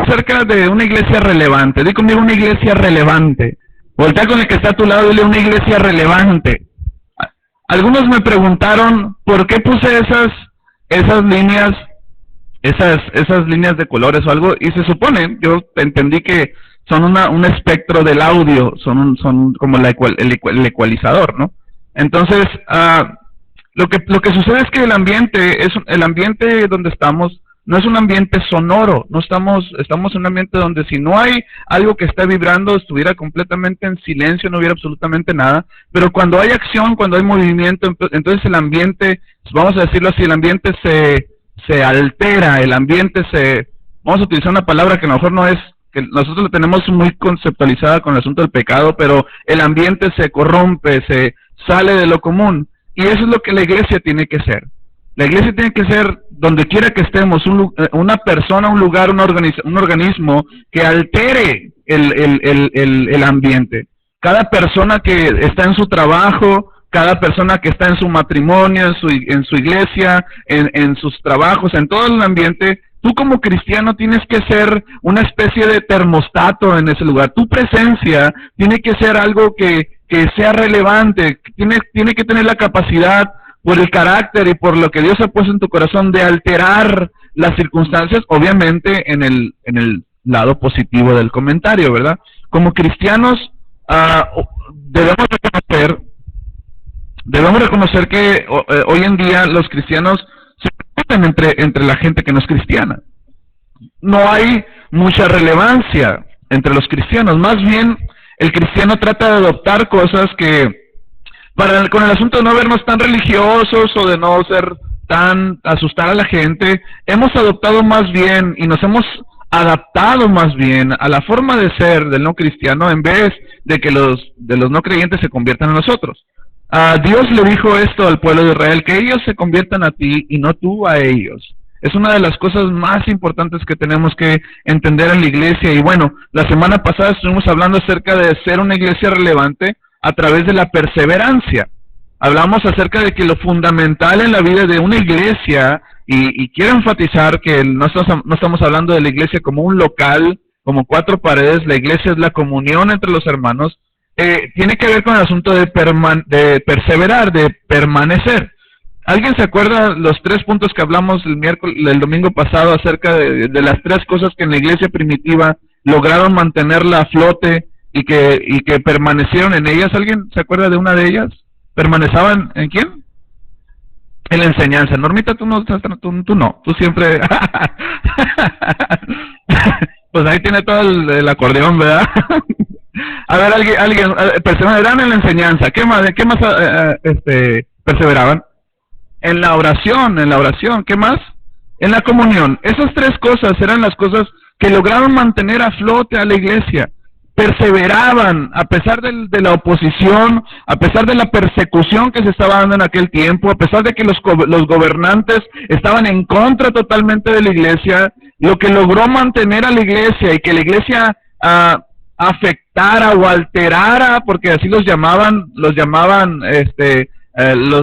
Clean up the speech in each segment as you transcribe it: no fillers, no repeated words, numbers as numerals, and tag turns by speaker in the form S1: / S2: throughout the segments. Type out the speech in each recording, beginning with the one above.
S1: acerca de una iglesia relevante. Di conmigo una iglesia relevante. Voltea con el que está a tu lado y dile una iglesia relevante. Algunos me preguntaron por qué puse esas líneas, esas líneas de colores o algo, y se supone, yo entendí que son un espectro del audio, son como el ecualizador, ¿no? Entonces, lo que sucede es que el ambiente donde estamos no es un ambiente sonoro, estamos en un ambiente donde si no hay algo que está vibrando, estuviera completamente en silencio, no hubiera absolutamente nada, pero cuando hay acción, cuando hay movimiento, entonces el ambiente, vamos a decirlo así, el ambiente se altera, vamos a utilizar una palabra que a lo mejor no es, que nosotros la tenemos muy conceptualizada con el asunto del pecado, pero el ambiente se corrompe, se sale de lo común, y eso es lo que la iglesia tiene que ser. La iglesia tiene que ser, donde quiera que estemos, una persona, un lugar, un organismo que altere el ambiente. Cada persona que está en su trabajo, cada persona que está en su matrimonio, en su iglesia, en sus trabajos, en todo el ambiente, tú como cristiano tienes que ser una especie de termostato en ese lugar. Tu presencia tiene que ser algo que sea relevante, tiene que tener la capacidad, por el carácter y por lo que Dios ha puesto en tu corazón, de alterar las circunstancias, obviamente en el lado positivo del comentario, ¿verdad? Como cristianos debemos reconocer que hoy en día los cristianos se discuten entre la gente que no es cristiana. No hay mucha relevancia entre los cristianos, más bien el cristiano trata de adoptar cosas que con el asunto de no vernos tan religiosos o de no ser tan asustar a la gente, hemos adoptado más bien y nos hemos adaptado más bien a la forma de ser del no cristiano en vez de que de los no creyentes se conviertan en nosotros. Dios le dijo esto al pueblo de Israel, que ellos se conviertan a ti y no tú a ellos. Es una de las cosas más importantes que tenemos que entender en la iglesia. Y bueno, la semana pasada estuvimos hablando acerca de ser una iglesia relevante a través de la perseverancia. Hablamos acerca de que lo fundamental en la vida de una iglesia, y quiero enfatizar que no estamos hablando de la iglesia como un local, como cuatro paredes. La iglesia es la comunión entre los hermanos. Tiene que ver con el asunto de perseverar, de permanecer. ¿Alguien se acuerda los 3 puntos que hablamos el domingo pasado acerca de las 3 cosas que en la iglesia primitiva lograron mantenerla a flote y que permanecieron en ellas? ¿Alguien se acuerda de una de ellas? ¿Permaneceban en quién? En la enseñanza. Normita, tú no, tú siempre... Pues ahí tiene todo el acordeón, ¿verdad? A ver, alguien perseveraban en la enseñanza. ¿Qué más perseveraban? En la oración, ¿qué más? En la comunión. Esas 3 cosas eran las cosas que lograron mantener a flote a la iglesia. Perseveraban a pesar de la oposición, a pesar de la persecución que se estaba dando en aquel tiempo, a pesar de que los gobernantes estaban en contra totalmente de la iglesia. Lo que logró mantener a la iglesia y que la iglesia afectara o alterara, porque así los llamaban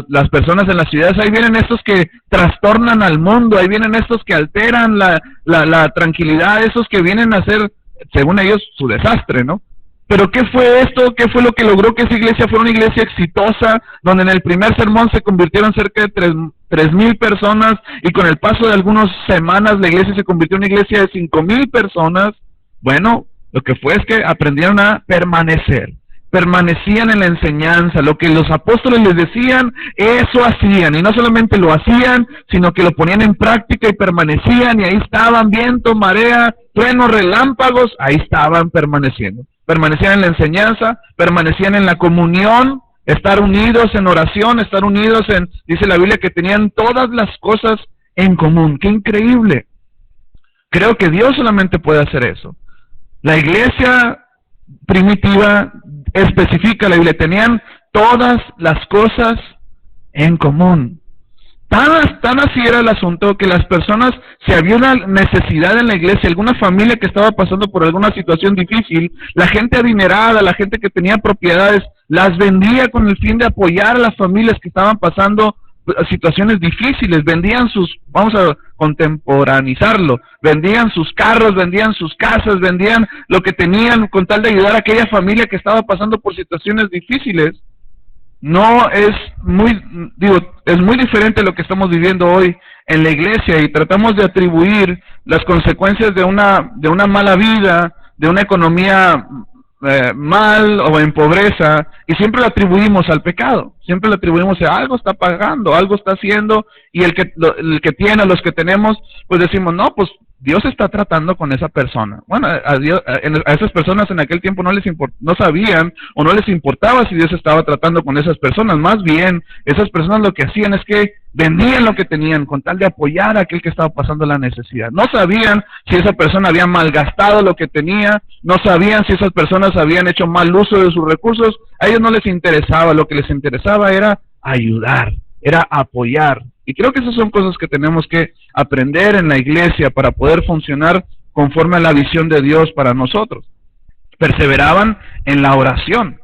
S1: las personas en las ciudades. Ahí vienen estos que trastornan al mundo, ahí vienen estos que alteran la tranquilidad, esos que vienen a hacer, según ellos, su desastre, ¿no? Pero ¿qué fue esto? ¿Qué fue lo que logró que esa iglesia fuera una iglesia exitosa, donde en el primer sermón se convirtieron cerca de 3,000 personas, y con el paso de algunas semanas la iglesia se convirtió en una iglesia de 5,000 personas? Bueno, lo que fue es que aprendieron a permanecer. Permanecían en la enseñanza, lo que los apóstoles les decían, eso hacían, y no solamente lo hacían, sino que lo ponían en práctica y permanecían, y ahí estaban, viento, marea, truenos, relámpagos, ahí estaban permaneciendo. Permanecían en la enseñanza, permanecían en la comunión, estar unidos en oración, estar unidos dice la Biblia que tenían todas las cosas en común. ¡Qué increíble! Creo que Dios solamente puede hacer eso. La iglesia primitiva especifica, la Biblia, tenían todas las cosas en común. Tan así era el asunto que las personas, si había una necesidad en la iglesia, alguna familia que estaba pasando por alguna situación difícil, la gente adinerada, la gente que tenía propiedades, las vendía con el fin de apoyar a las familias que estaban pasando situaciones difíciles, vendían vamos a contemporanizarlo, vendían sus carros, vendían sus casas, vendían lo que tenían con tal de ayudar a aquella familia que estaba pasando por situaciones difíciles. No es es muy diferente lo que estamos viviendo hoy en la iglesia, y tratamos de atribuir las consecuencias de una mala vida, de una economía mal o en pobreza, y siempre lo atribuimos al pecado, siempre lo atribuimos a algo está pagando, algo está haciendo, y el que tiene, los que tenemos, pues decimos, no, pues Dios está tratando con esa persona. Bueno, a esas personas en aquel tiempo no sabían o no les importaba si Dios estaba tratando con esas personas. Más bien, esas personas lo que hacían es que vendían lo que tenían con tal de apoyar a aquel que estaba pasando la necesidad. No sabían si esa persona había malgastado lo que tenía, no sabían si esas personas habían hecho mal uso de sus recursos. A ellos no les interesaba, lo que les interesaba era ayudar, era apoyar. Y creo que esas son cosas que tenemos que aprender en la iglesia para poder funcionar conforme a la visión de Dios para nosotros. Perseveraban en la oración,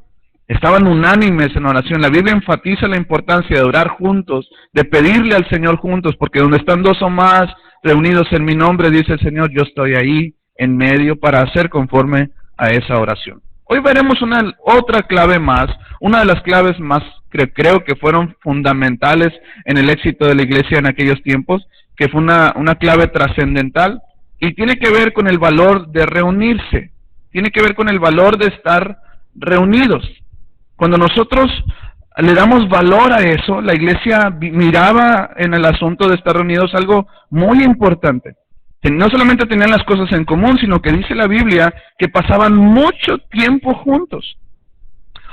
S1: estaban unánimes en oración. La Biblia enfatiza la importancia de orar juntos, de pedirle al Señor juntos, porque donde están dos o más reunidos en mi nombre, dice el Señor, yo estoy ahí en medio para hacer conforme a esa oración. Hoy veremos otra clave más, una de las claves más que creo que fueron fundamentales en el éxito de la iglesia en aquellos tiempos, que fue una clave trascendental, y tiene que ver con el valor de reunirse, tiene que ver con el valor de estar reunidos. Cuando nosotros le damos valor a eso, la iglesia miraba en el asunto de estar reunidos algo muy importante. No solamente tenían las cosas en común, sino que dice la Biblia que pasaban mucho tiempo juntos.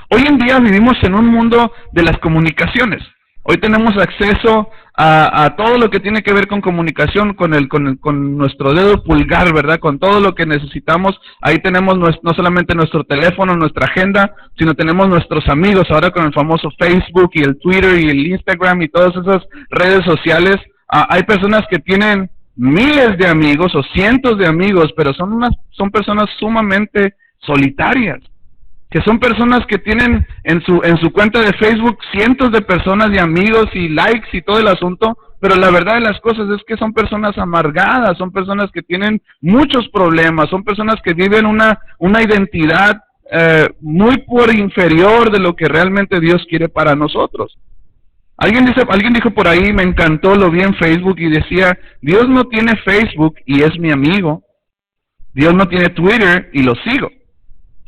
S1: Hoy en día vivimos en un mundo de las comunicaciones. Hoy tenemos acceso a todo lo que tiene que ver con comunicación con nuestro dedo pulgar, ¿verdad? Con todo lo que necesitamos. Ahí tenemos no solamente nuestro teléfono, nuestra agenda, sino tenemos nuestros amigos. Ahora con el famoso Facebook y el Twitter y el Instagram y todas esas redes sociales, hay personas que tienen miles de amigos o cientos de amigos, pero son personas sumamente solitarias, que son personas que tienen en su cuenta de Facebook cientos de personas y amigos y likes y todo el asunto, pero la verdad de las cosas es que son personas amargadas, son personas que tienen muchos problemas, son personas que viven una identidad muy por inferior de lo que realmente Dios quiere para nosotros. Alguien dijo por ahí, me encantó, lo vi en Facebook y decía, Dios no tiene Facebook y es mi amigo, Dios no tiene Twitter y lo sigo.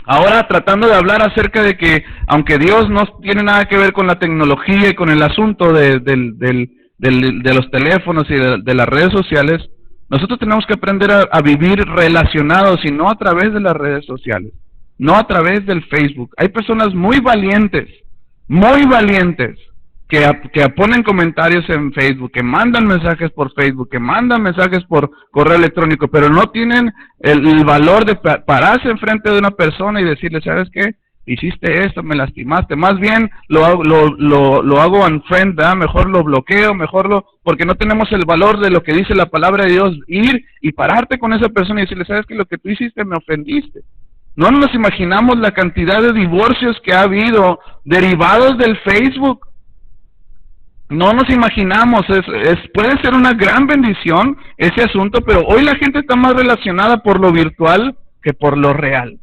S1: Ahora tratando de hablar acerca de que, aunque Dios no tiene nada que ver con la tecnología y con el asunto de los teléfonos y de las redes sociales, nosotros tenemos que aprender a vivir relacionados y no a través de las redes sociales, no a través del Facebook. Hay personas muy valientes, que ponen comentarios en Facebook, que mandan mensajes por Facebook, que mandan mensajes por correo electrónico, pero no tienen el valor de pararse enfrente de una persona y decirle, ¿sabes qué? Hiciste esto, me lastimaste. Más bien lo hago unfriend, ¿verdad? Mejor lo bloqueo, porque no tenemos el valor de lo que dice la palabra de Dios, ir y pararte con esa persona y decirle, ¿sabes qué? Lo que tú hiciste me ofendiste. No nos imaginamos la cantidad de divorcios que ha habido derivados del Facebook. No nos imaginamos, puede ser una gran bendición ese asunto, pero hoy la gente está más relacionada por lo virtual que por lo real.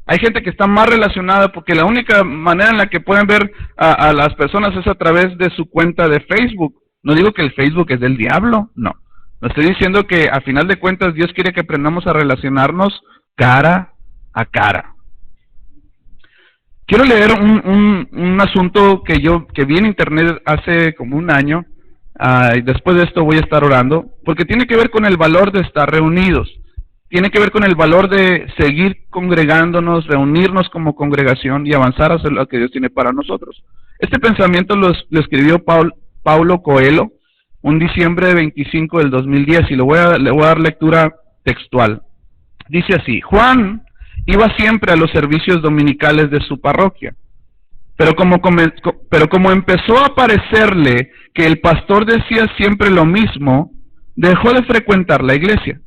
S1: Hay gente que está más relacionada porque la única manera en la que pueden ver a las personas es a través de su cuenta de Facebook. No digo que el Facebook es del diablo, no. No estoy diciendo que a final de cuentas Dios quiere que aprendamos a relacionarnos cara a cara. Quiero leer un asunto que vi en internet hace como un año, y después de esto voy a estar orando, porque tiene que ver con el valor de estar reunidos, tiene que ver con el valor de seguir congregándonos, reunirnos como congregación y avanzar hacia lo que Dios tiene para nosotros. Este pensamiento lo escribió Paulo Coelho, un diciembre 25 del 2010, y le voy a dar lectura textual. Dice así: Juan iba siempre a los servicios dominicales de su parroquia, pero como empezó a parecerle que el pastor decía siempre lo mismo, dejó de frecuentar la iglesia.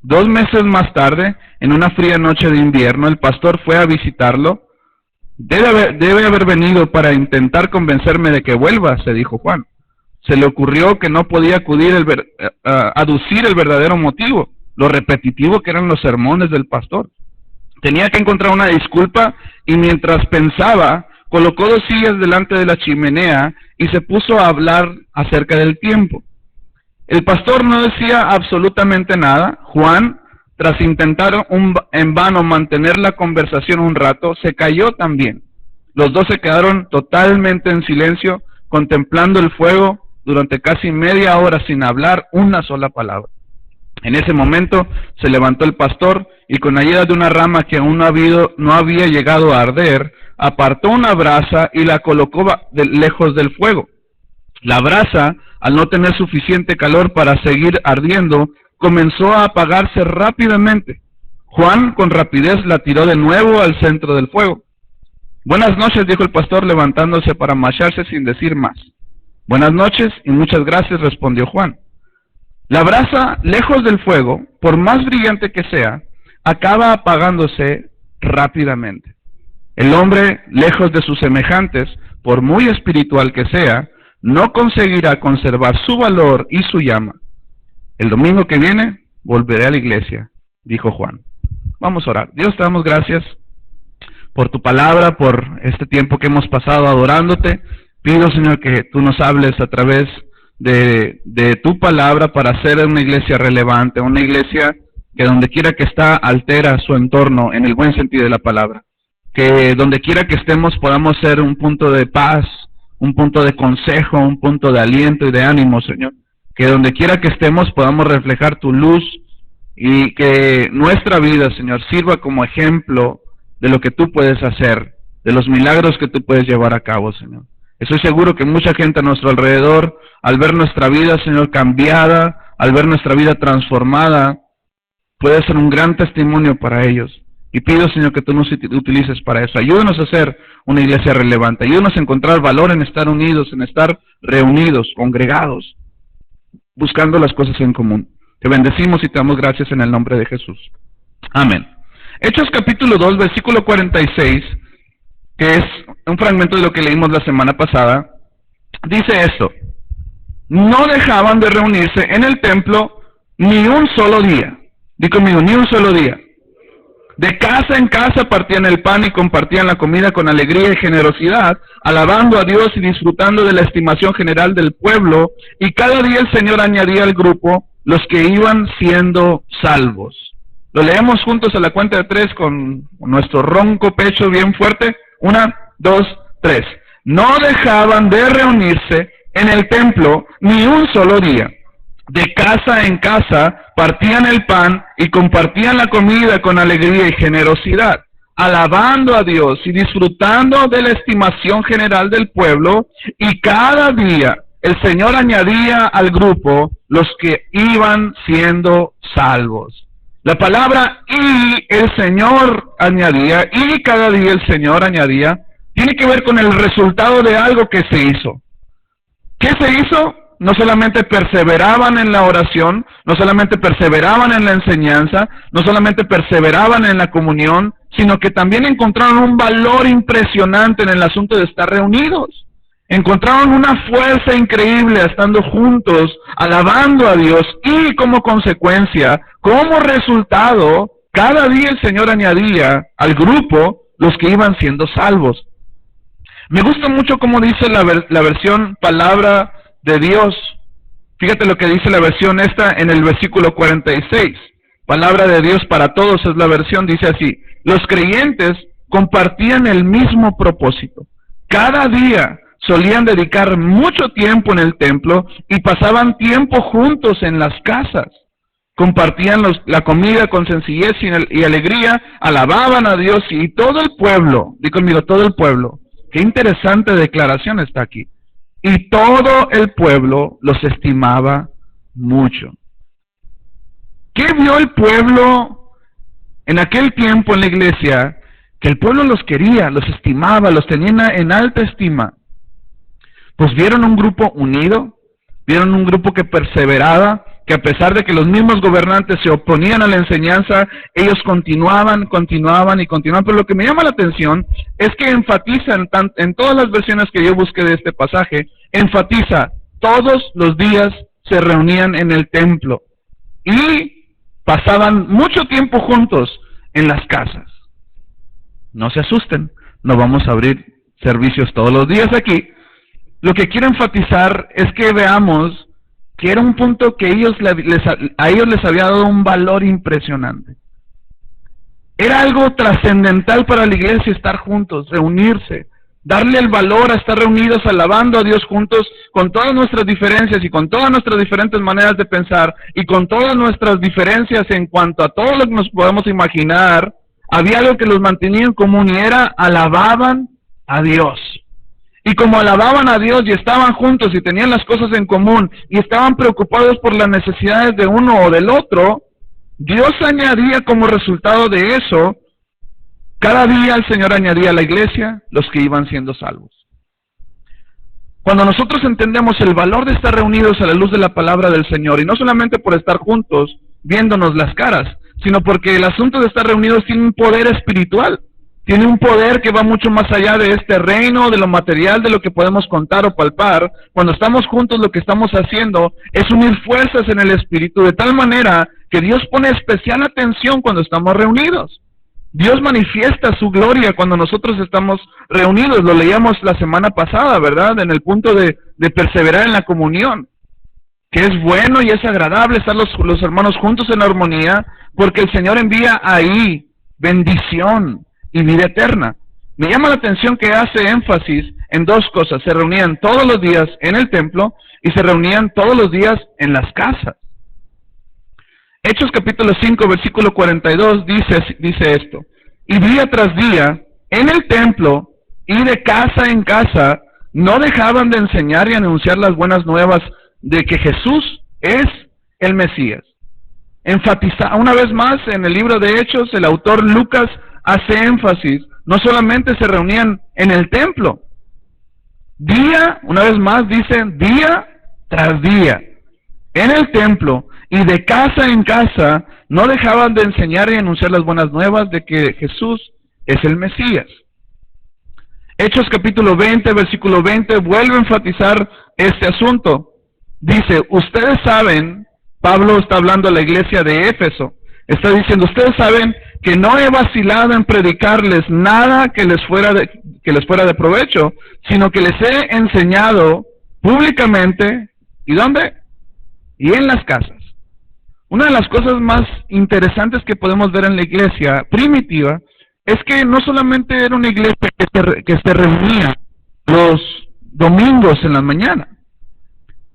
S1: 2 meses más tarde, en una fría noche de invierno, el pastor fue a visitarlo. Debe haber venido para intentar convencerme de que vuelva, se dijo Juan. se le ocurrió que no podía aducir el verdadero motivo, lo repetitivo que eran los sermones del pastor. Tenía que encontrar una disculpa y mientras pensaba, colocó 2 sillas delante de la chimenea y se puso a hablar acerca del tiempo. El pastor no decía absolutamente nada. Juan, tras intentar en vano mantener la conversación un rato, se calló también. Los dos se quedaron totalmente en silencio, contemplando el fuego durante casi media hora sin hablar una sola palabra. En ese momento se levantó el pastor y con ayuda de una rama que aún no había llegado a arder, apartó una brasa y la colocó lejos del fuego. La brasa, al no tener suficiente calor para seguir ardiendo, comenzó a apagarse rápidamente. Juan, con rapidez, la tiró de nuevo al centro del fuego. Buenas noches, dijo el pastor, levantándose para marcharse sin decir más. Buenas noches y muchas gracias, respondió Juan. La brasa, lejos del fuego, por más brillante que sea, acaba apagándose rápidamente. El hombre, lejos de sus semejantes, por muy espiritual que sea, no conseguirá conservar su valor y su llama. El domingo que viene volveré a la iglesia, dijo Juan. Vamos a orar. Dios, te damos gracias por tu palabra, por este tiempo que hemos pasado adorándote. Pido, Señor, que tú nos hables a través de tu palabra para hacer una iglesia relevante, una iglesia que donde quiera que está altera su entorno en el buen sentido de la palabra. Que donde quiera que estemos podamos ser un punto de paz, un punto de consejo, un punto de aliento y de ánimo, Señor. Que donde quiera que estemos podamos reflejar tu luz y que nuestra vida, Señor, sirva como ejemplo de lo que tú puedes hacer, de los milagros que tú puedes llevar a cabo, Señor. Estoy seguro que mucha gente a nuestro alrededor, al ver nuestra vida, Señor, cambiada, al ver nuestra vida transformada, puede ser un gran testimonio para ellos. Y pido, Señor, que tú nos utilices para eso. Ayúdanos a ser una iglesia relevante. Ayúdanos a encontrar valor en estar unidos, en estar reunidos, congregados, buscando las cosas en común. Te bendecimos y te damos gracias en el nombre de Jesús. Amén. Hechos capítulo 2, versículo 46, que es un fragmento de lo que leímos la semana pasada, dice esto: no dejaban de reunirse en el templo ni un solo día. Di conmigo, ni un solo día. De casa en casa partían el pan y compartían la comida con alegría y generosidad, alabando a Dios y disfrutando de la estimación general del pueblo, y cada día el Señor añadía al grupo los que iban siendo salvos. Lo leemos juntos a la cuenta de 3 con nuestro ronco pecho bien fuerte. 1, 2, 3. No dejaban de reunirse en el templo ni un solo día. De casa en casa partían el pan y compartían la comida con alegría y generosidad, alabando a Dios y disfrutando de la estimación general del pueblo, y cada día el Señor añadía al grupo los que iban siendo salvos. La palabra "y el Señor añadía", y cada día el Señor añadía, tiene que ver con el resultado de algo que se hizo. ¿Qué se hizo? No solamente perseveraban en la oración, no solamente perseveraban en la enseñanza, no solamente perseveraban en la comunión, sino que también encontraron un valor impresionante en el asunto de estar reunidos. Encontraron una fuerza increíble estando juntos, alabando a Dios, y como consecuencia, como resultado, cada día el Señor añadía al grupo los que iban siendo salvos. Me gusta mucho cómo dice la versión Palabra de Dios. Fíjate lo que dice la versión esta en el versículo 46. Palabra de Dios para todos es la versión, dice así: los creyentes compartían el mismo propósito. Cada día solían dedicar mucho tiempo en el templo y pasaban tiempo juntos en las casas. Compartían la comida con sencillez y alegría, alababan a Dios, y todo el pueblo, di conmigo, todo el pueblo. Qué interesante declaración está aquí. Y todo el pueblo los estimaba mucho. ¿Qué vio el pueblo en aquel tiempo en la iglesia? Que el pueblo los quería, los estimaba, los tenía en alta estima. Pues vieron un grupo unido, vieron un grupo que perseveraba, que a pesar de que los mismos gobernantes se oponían a la enseñanza, ellos continuaban. Pero lo que me llama la atención es que enfatizan, en todas las versiones que yo busqué de este pasaje, enfatiza todos los días se reunían en el templo y pasaban mucho tiempo juntos en las casas. No se asusten, no vamos a abrir servicios todos los días aquí. Lo que quiero enfatizar es que veamos que era un punto que a ellos les había dado un valor impresionante. Era algo trascendental para la iglesia estar juntos, reunirse, darle el valor a estar reunidos alabando a Dios juntos con todas nuestras diferencias y con todas nuestras diferentes maneras de pensar y con todas nuestras diferencias en cuanto a todo lo que nos podemos imaginar. Había algo que los mantenía en común y era alababan a Dios. Y como alababan a Dios y estaban juntos y tenían las cosas en común y estaban preocupados por las necesidades de uno o del otro, Dios añadía como resultado de eso, cada día el Señor añadía a la iglesia los que iban siendo salvos. Cuando nosotros entendemos el valor de estar reunidos a la luz de la palabra del Señor, y no solamente por estar juntos, viéndonos las caras, sino porque el asunto de estar reunidos tiene un poder espiritual, tiene un poder que va mucho más allá de este reino, de lo material, de lo que podemos contar o palpar. Cuando estamos juntos, lo que estamos haciendo es unir fuerzas en el espíritu, de tal manera que Dios pone especial atención cuando estamos reunidos. Dios manifiesta su gloria cuando nosotros estamos reunidos. Lo leíamos la semana pasada, ¿verdad? En el punto de perseverar en la comunión, que es bueno y es agradable estar los hermanos juntos en armonía, porque el Señor envía ahí bendición y vida eterna. Me llama la atención que hace énfasis en dos cosas: se reunían todos los días en el templo y se reunían todos los días en las casas. Hechos capítulo 5, versículo 42 dice esto: y día tras día en el templo y de casa en casa no dejaban de enseñar y anunciar las buenas nuevas de que Jesús es el Mesías. Enfatiza una vez más en el libro de Hechos, el autor Lucas hace énfasis, no solamente se reunían en el templo, una vez más dice, día tras día, en el templo y de casa en casa, no dejaban de enseñar y anunciar las buenas nuevas de que Jesús es el Mesías. Hechos capítulo 20, versículo 20, vuelve a enfatizar este asunto. Dice, ustedes saben, Pablo está hablando a la iglesia de Éfeso, está diciendo, ustedes saben que no he vacilado en predicarles nada que les fuera de provecho, sino que les he enseñado públicamente, ¿y dónde? Y en las casas. Una de las cosas más interesantes que podemos ver en la iglesia primitiva es que no solamente era una iglesia que se reunía los domingos en la mañana,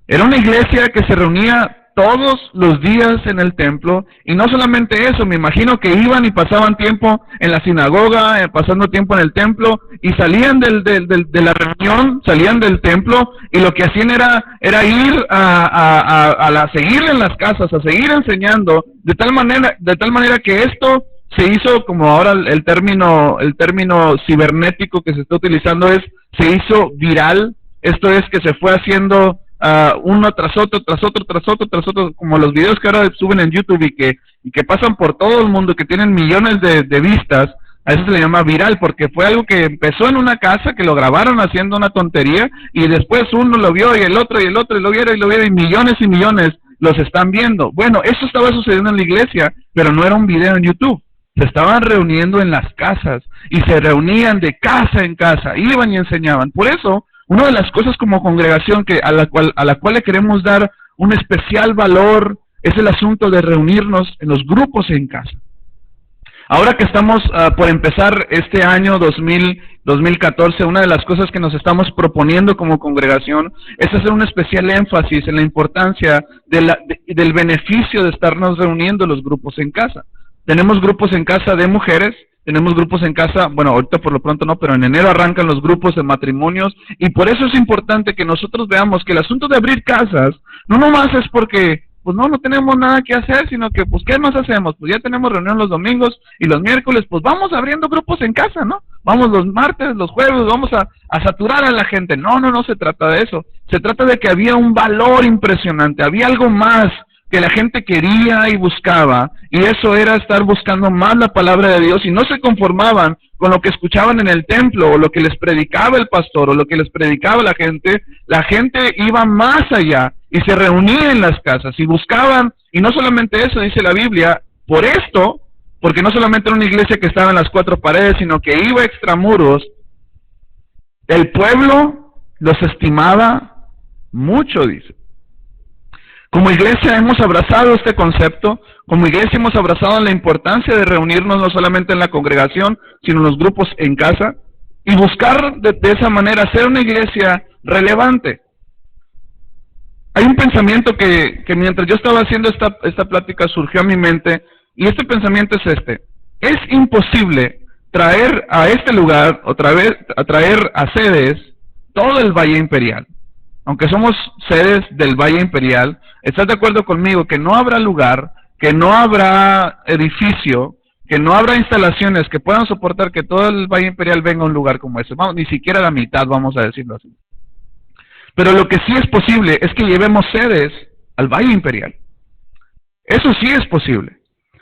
S1: era una iglesia que se reunía todos los días en el templo, y no solamente eso, me imagino que iban y pasaban tiempo en la sinagoga, pasando tiempo en el templo, y salían de la reunión, salían del templo, y lo que hacían era ir a seguir en las casas, a seguir enseñando, de tal manera que esto se hizo, como ahora el término cibernético que se está utilizando se hizo viral. Esto es que se fue haciendo uno tras otro, como los videos que ahora suben en YouTube y que pasan por todo el mundo, que tienen millones de vistas. A eso se le llama viral, porque fue algo que empezó en una casa, que lo grabaron haciendo una tontería, y después uno lo vio, y el otro, y lo vieron, y millones los están viendo. Bueno, eso estaba sucediendo en la iglesia, pero no era un video en YouTube. Se estaban reuniendo en las casas, y se reunían de casa en casa, iban y enseñaban. Por eso, una de las cosas como congregación a la cual le queremos dar un especial valor es el asunto de reunirnos en los grupos en casa. Ahora que estamos por empezar este año 2014, una de las cosas que nos estamos proponiendo como congregación es hacer un especial énfasis en la importancia del beneficio de estarnos reuniendo los grupos en casa. Tenemos grupos en casa de mujeres, tenemos grupos en casa, bueno, ahorita por lo pronto no, pero en enero arrancan los grupos de matrimonios, y por eso es importante que nosotros veamos que el asunto de abrir casas no nomás es porque pues no tenemos nada que hacer, sino que pues ¿qué más hacemos? Pues ya tenemos reunión los domingos y los miércoles, pues vamos abriendo grupos en casa, ¿no? Vamos los martes, los jueves, vamos a saturar a la gente. No se trata de eso. Se trata de que había un valor impresionante, había algo más que la gente quería y buscaba, y eso era estar buscando más la palabra de Dios, y no se conformaban con lo que escuchaban en el templo, o lo que les predicaba el pastor, o lo que les predicaba la gente iba más allá, y se reunía en las casas, y buscaban, y no solamente eso, dice la Biblia, por esto, porque no solamente era una iglesia que estaba en las cuatro paredes, sino que iba extramuros, el pueblo los estimaba mucho, dice. Como iglesia hemos abrazado este concepto, como iglesia hemos abrazado la importancia de reunirnos no solamente en la congregación, sino en los grupos en casa, y buscar de esa manera ser una iglesia relevante. Hay un pensamiento que mientras yo estaba haciendo esta plática surgió a mi mente, y este pensamiento es este: es imposible traer a este lugar, traer a sedes todo el Valle Imperial. Aunque somos sedes del Valle Imperial, ¿estás de acuerdo conmigo que no habrá lugar, que no habrá edificio, que no habrá instalaciones que puedan soportar que todo el Valle Imperial venga a un lugar como ese? Vamos, ni siquiera la mitad, vamos a decirlo así. Pero lo que sí es posible es que llevemos sedes al Valle Imperial. Eso sí es posible.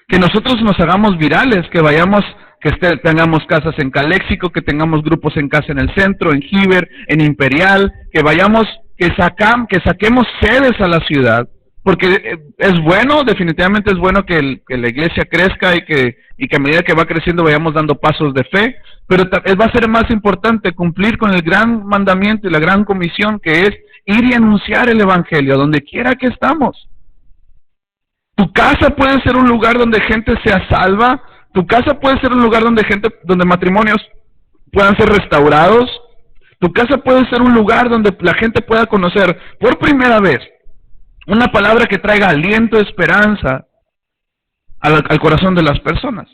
S1: Que nosotros nos hagamos virales, que vayamos, tengamos casas en Caléxico, que tengamos grupos en casa en el centro, en Giver, en Imperial, que vayamos, que saquemos sedes a la ciudad, porque es bueno, definitivamente es bueno que la iglesia crezca y que a medida que va creciendo vayamos dando pasos de fe, pero va a ser más importante cumplir con el gran mandamiento y la gran comisión, que es ir y anunciar el evangelio donde quiera que estamos. Tu casa puede ser un lugar donde gente sea salva, tu casa puede ser un lugar donde matrimonios puedan ser restaurados, tu casa puede ser un lugar donde la gente pueda conocer por primera vez una palabra que traiga aliento, esperanza al corazón de las personas.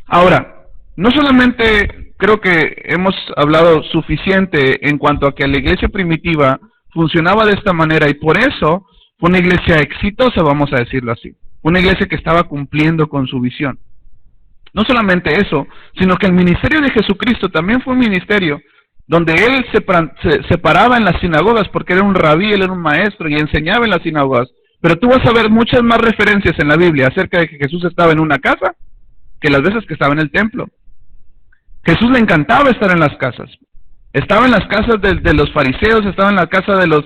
S1: Ahora, no solamente creo que hemos hablado suficiente en cuanto a que la iglesia primitiva funcionaba de esta manera, y por eso fue una iglesia exitosa, vamos a decirlo así, una iglesia que estaba cumpliendo con su visión. No solamente eso, sino que el ministerio de Jesucristo también fue un ministerio donde él se paraba en las sinagogas, porque era un rabí, él era un maestro y enseñaba en las sinagogas. Pero tú vas a ver muchas más referencias en la Biblia acerca de que Jesús estaba en una casa que las veces que estaba en el templo. Jesús le encantaba estar en las casas. Estaba en las casas de los fariseos, estaba en la casa de los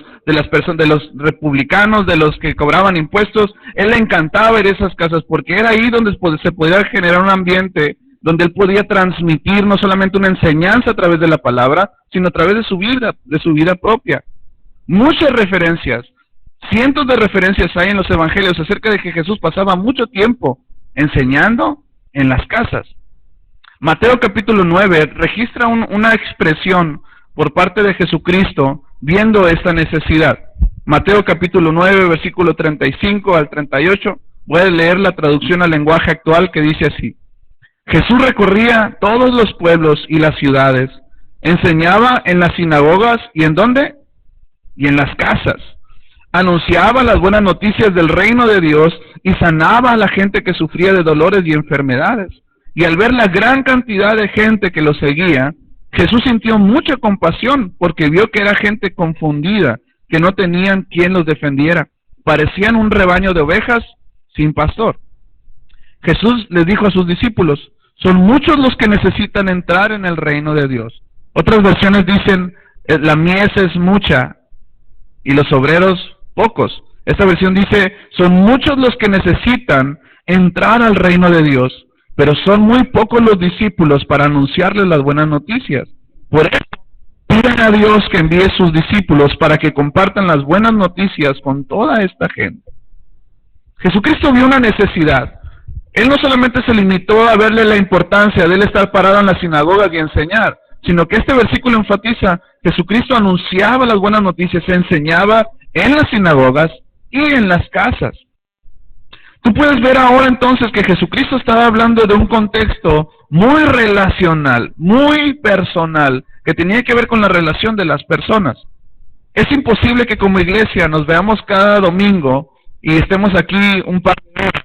S1: republicanos, de los que cobraban impuestos. Él le encantaba ir a esas casas porque era ahí donde se podía generar un ambiente donde él podía transmitir no solamente una enseñanza a través de la palabra, sino a través de su vida propia. Muchas referencias, cientos de referencias hay en los evangelios acerca de que Jesús pasaba mucho tiempo enseñando en las casas. Mateo capítulo 9 registra una expresión por parte de Jesucristo viendo esta necesidad. Mateo capítulo 9, versículo 35 al 38, voy a leer la traducción al lenguaje actual, que dice así: Jesús recorría todos los pueblos y las ciudades, enseñaba en las sinagogas, ¿y en dónde? Y en las casas. Anunciaba las buenas noticias del reino de Dios y sanaba a la gente que sufría de dolores y enfermedades. Y al ver la gran cantidad de gente que lo seguía, Jesús sintió mucha compasión porque vio que era gente confundida, que no tenían quien los defendiera. Parecían un rebaño de ovejas sin pastor. Jesús les dijo a sus discípulos: son muchos los que necesitan entrar en el reino de Dios. Otras versiones dicen: la mies es mucha y los obreros pocos. Esta versión dice: son muchos los que necesitan entrar al reino de Dios, pero son muy pocos los discípulos para anunciarles las buenas noticias. Por eso piden a Dios que envíe sus discípulos para que compartan las buenas noticias con toda esta gente. Jesucristo vio una necesidad. Él no solamente se limitó a verle la importancia de él estar parado en la sinagoga y enseñar, sino que este versículo enfatiza: Jesucristo anunciaba las buenas noticias, se enseñaba en las sinagogas y en las casas. Tú puedes ver ahora entonces que Jesucristo estaba hablando de un contexto muy relacional, muy personal, que tenía que ver con la relación de las personas. Es imposible que como iglesia nos veamos cada domingo y estemos aquí un par de horas.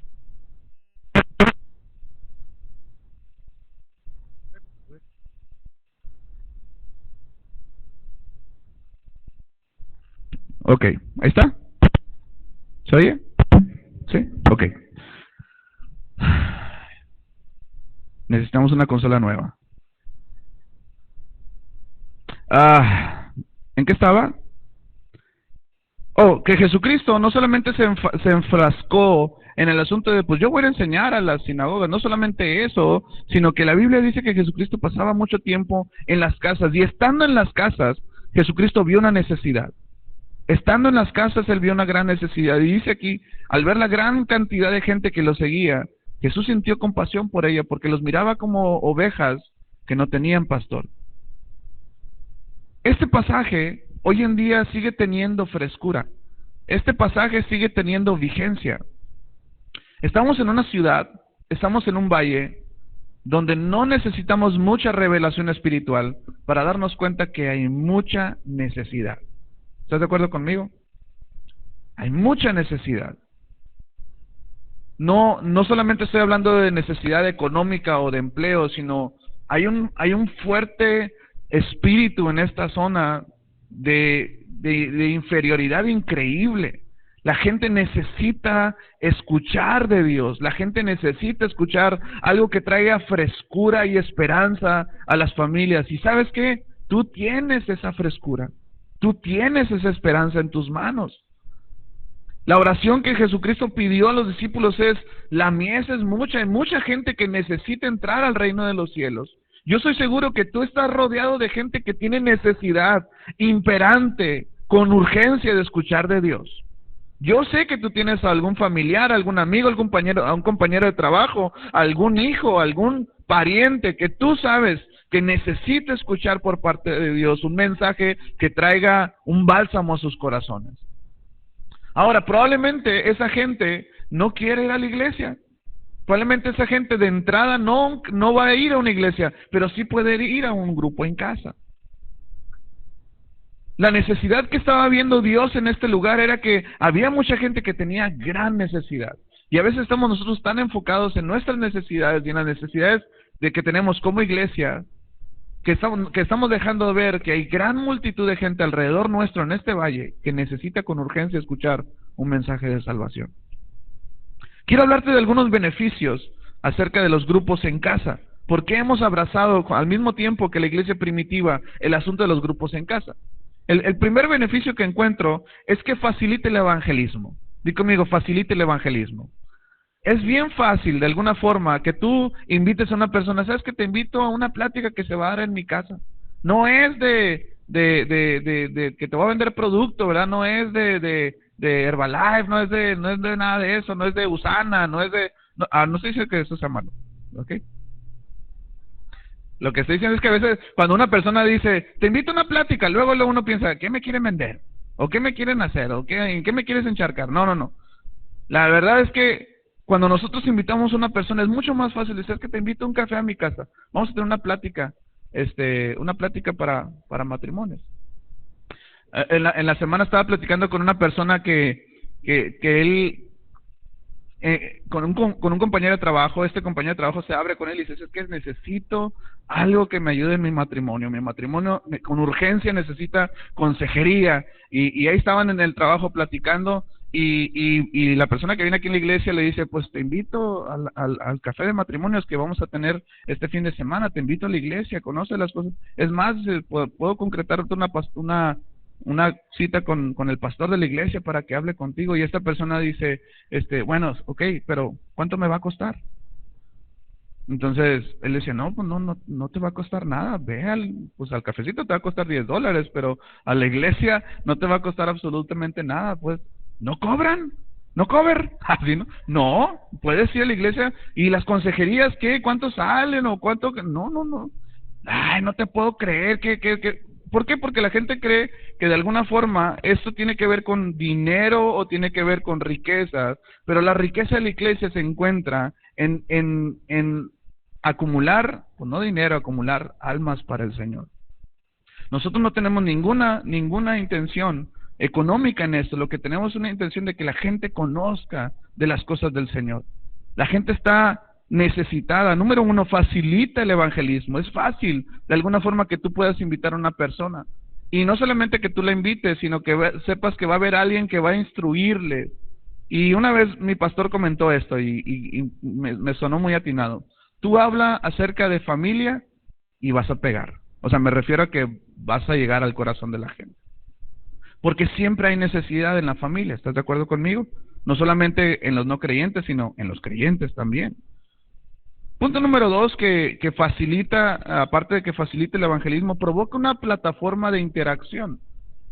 S1: Ok, ahí está. ¿Se oye? Ok. Necesitamos una consola nueva. ¿En qué estaba? Oh, que Jesucristo no solamente se enfrascó en el asunto de, pues yo voy a enseñar a las sinagogas, no solamente eso, sino que la Biblia dice que Jesucristo pasaba mucho tiempo en las casas, y estando en las casas, Jesucristo vio una necesidad. Estando en las casas, él vio una gran necesidad, y dice aquí, al ver la gran cantidad de gente que lo seguía, Jesús sintió compasión por ella, porque los miraba como ovejas que no tenían pastor. Este pasaje hoy en día sigue teniendo frescura. Este pasaje sigue teniendo vigencia. Estamos en una ciudad, estamos en un valle, donde no necesitamos mucha revelación espiritual para darnos cuenta que hay mucha necesidad. ¿Estás de acuerdo conmigo? Hay mucha necesidad. No solamente estoy hablando de necesidad económica o de empleo, sino hay un fuerte espíritu en esta zona de inferioridad increíble. La gente necesita escuchar de Dios, la gente necesita escuchar algo que traiga frescura y esperanza a las familias. ¿Y sabes qué? Tú tienes esa frescura, tú tienes esa esperanza en tus manos. La oración que Jesucristo pidió a los discípulos es, la mies es mucha, hay mucha gente que necesita entrar al reino de los cielos. Yo estoy seguro que tú estás rodeado de gente que tiene necesidad imperante, con urgencia de escuchar de Dios. Yo sé que tú tienes a algún familiar, algún amigo, a un compañero de trabajo, algún hijo, algún pariente que tú sabes que necesita escuchar por parte de Dios un mensaje que traiga un bálsamo a sus corazones. Ahora, probablemente esa gente no quiere ir a la iglesia. Probablemente esa gente de entrada no va a ir a una iglesia, pero sí puede ir a un grupo en casa. La necesidad que estaba viendo Dios en este lugar era que había mucha gente que tenía gran necesidad. Y a veces estamos nosotros tan enfocados en nuestras necesidades y en las necesidades de que tenemos como iglesia, que estamos dejando de ver que hay gran multitud de gente alrededor nuestro en este valle que necesita con urgencia escuchar un mensaje de salvación. Quiero hablarte de algunos beneficios acerca de los grupos en casa. ¿Por qué hemos abrazado al mismo tiempo que la iglesia primitiva el asunto de los grupos en casa? El primer beneficio que encuentro es que facilita el evangelismo. Di conmigo, facilita el evangelismo. Es bien fácil, de alguna forma, que tú invites a una persona. ¿Sabes que te invito a una plática que se va a dar en mi casa? No es de que te voy a vender producto, ¿verdad? No es de Herbalife, no es de nada de eso, no es de Usana, no es de... No se dice que eso sea malo, ¿ok? Lo que estoy diciendo es que a veces cuando una persona dice, te invito a una plática, luego uno piensa, ¿qué me quieren vender? ¿O qué me quieren hacer? ¿O en qué me quieres encharcar? No. La verdad es que cuando nosotros invitamos a una persona es mucho más fácil decir que te invito a un café a mi casa. Vamos a tener una plática, para matrimonios. En la semana estaba platicando con una persona que él, con un compañero de trabajo, este compañero de trabajo se abre con él y dice, es que necesito algo que me ayude en mi matrimonio con urgencia necesita consejería, y ahí estaban en el trabajo platicando, y la persona que viene aquí en la iglesia le dice, pues te invito al café de matrimonios que vamos a tener este fin de semana, te invito a la iglesia, conoce las cosas, es más, puedo concretarte una cita con el pastor de la iglesia para que hable contigo. Y esta persona dice, bueno, ok, pero ¿cuánto me va a costar? Entonces él decía, no, pues no te va a costar nada, ve al cafecito te va a costar $10, pero a la iglesia no te va a costar absolutamente nada. Pues no cobran, no cover, así no, puedes ir a la iglesia. Y las consejerías, ¿qué? ¿Cuánto salen? O cuánto, no, ay, no te puedo creer que ¿por qué? Porque la gente cree que de alguna forma esto tiene que ver con dinero o tiene que ver con riquezas, pero la riqueza de la iglesia se encuentra en acumular, pues no dinero, acumular almas para el Señor. Nosotros no tenemos ninguna intención económica en esto, lo que tenemos es una intención de que la gente conozca de las cosas del Señor. La gente está necesitada. Número uno, facilita el evangelismo. Es fácil, de alguna forma, que tú puedas invitar a una persona. Y no solamente que tú la invites, sino que sepas que va a haber alguien que va a instruirle Y una vez mi pastor comentó esto y me sonó muy atinado. Tú habla acerca de familia y vas a pegar. O sea, me refiero a que vas a llegar al corazón de la gente. Porque siempre hay necesidad en la familia, ¿estás de acuerdo conmigo? No solamente en los no creyentes, sino en los creyentes también. Punto número 2, que facilita, aparte de que facilita el evangelismo, provoca una plataforma de interacción.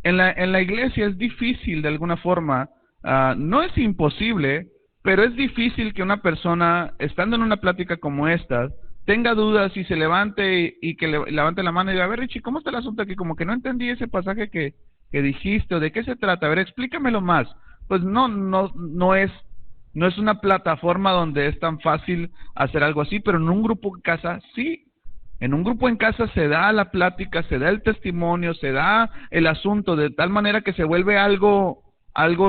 S1: En la iglesia es difícil de alguna forma, no es imposible, pero es difícil que una persona, estando en una plática como esta, tenga dudas y se levante y que levante la mano y diga, a ver, Richie, ¿cómo está el asunto aquí? Como que no entendí ese pasaje que dijiste, o de qué se trata, a ver, explícamelo más. Pues no es una plataforma donde es tan fácil hacer algo así, pero en un grupo en casa sí. En un grupo en casa se da la plática, se da el testimonio, se da el asunto de tal manera que se vuelve algo